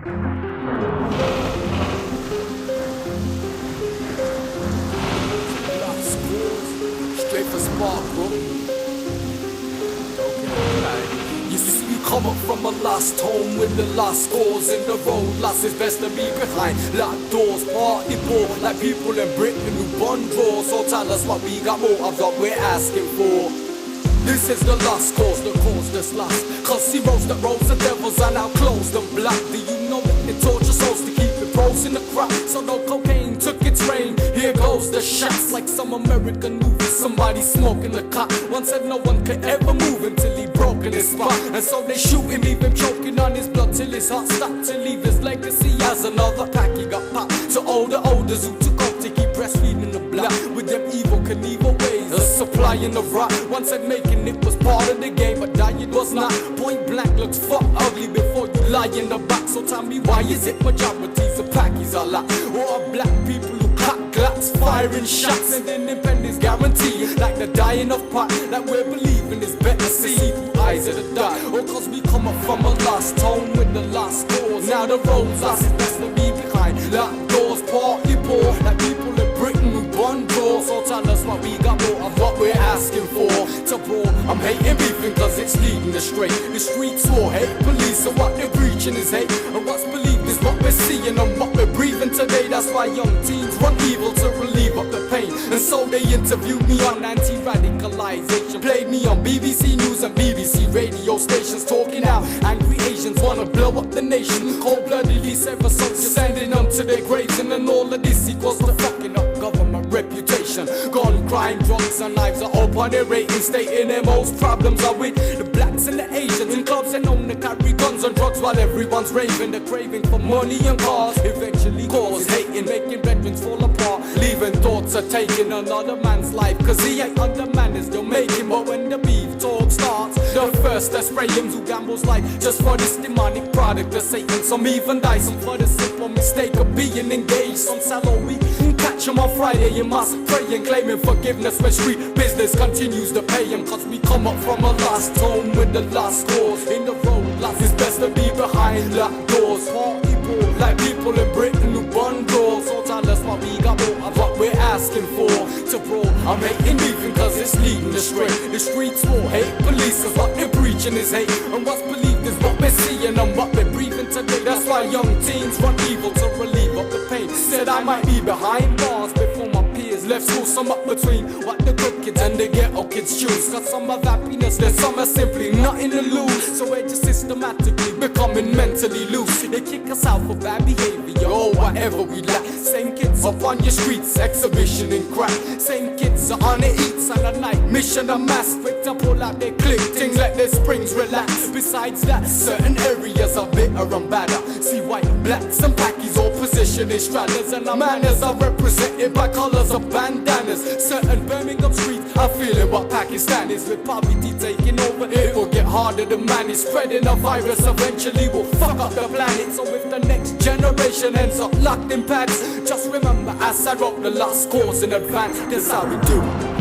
Straight for SPARKBROOK. You see, we come up from a lost home with the lost cause in the road. Lost is best to be behind. Locked doors, party poor, like people in Britain who bun draws. So tell us what we got more of, what we're asking for. This is the lost cause, the cause that's lost. Cause heroes that rose the devils are now closed and blocked. Do you know that they torture souls to keep the pros in the crowd? So no cocaine took its reign. Here goes the shots like some American movie. Somebody smoking the cot. One said no one could ever move until he broke in his spot. And so they shoot him, leave him choking on his blood till his heart stopped. To leave his legacy as another pack he got popped. To all the olders who took off to keep breastfeeding the block with them evil Knievel ways of supplying the rock. One said making it was part of the game, but dying was not. Point blank looks fuck ugly before you lie in the box. So tell me, why is it majorities of packies are like, or are black people who clap glass, firing shots and independence guarantee, like the dying of pot, that we're believing is better see through eyes of the dark. Or cause we come up from a lost home with the lost cause. Now the road's lost, it's best to be behind. Locked doors, party poor, like people in Britain who bun draws. So tell us what we got more of, what we're asking for. To brawl, I'm hating beefing cause it's leading astray. The streets war, hate police, so what they're preaching is hate. And what's believed is what we're seeing and what we're breathing today. That's why young teens run evil to relieve up the pain. And so they interviewed me on anti-radicalization, played me on BBC News and BBC radio stations, talking out angry Asians wanna blow up the nation. Cold-bloodedly sever soldiers sending them to their graves. And then all of this equals to fucking up government reputation. Gun crime, drugs and knives are up on their ratings, stating their most problems are with the blacks and the Asians in clubs and known to carry guns and drugs while everyone's raving. The craving for money and cars eventually cause hating, making veterans fall apart, leaving thoughts of taking another man's life. Cause he ain't under manners, they'll make him. But when the beef talk starts, the first to spray him who gambles life just for this demonic product of Satan. Some even die, some for the simple mistake of being engaged. Some sell all week, catch him on Friday, you must pray and claiming forgiveness when street business continues to pay him. Cause we come up from a lost home with the lost cause. In the road, lost is best to be behind locked doors. Party poor, like people in Britain who bun draws. So tell us what we got more of, what we're asking for. To brawl, I'm hating beefing cause it's leading astray. The streets war, hate police cause what they're preaching is hate. And what's believed is what we're seeing and what we're breathing today. That's why young teens run evil to relieve up the pain. Said I might be behind bars before my peers left school. Some up between what the good kids and the ghetto kids choose. Cause some have happiness, there's some are simply nothing to lose. So we're just systematically becoming mentally loose. They kick us out for bad behavior or whatever we lack. Same kids up on your streets, exhibition in crack. Same kids are on the eats and a night mission a mass. Picked up all out their click, things let their springs relax. Besides that, certain areas are bitter and badder. See white, blacks and packies all positioned in straddlers. And our manners are represented by colours of bandanas. Certain Birmingham streets are feeling what Pakistan is. With poverty taking over, it will get harder to manage. Spreading a virus eventually will fuck up the planet. So if the next generation ends up locked in pads, just remember Asad wrote the lost cause in advance. That's how we do.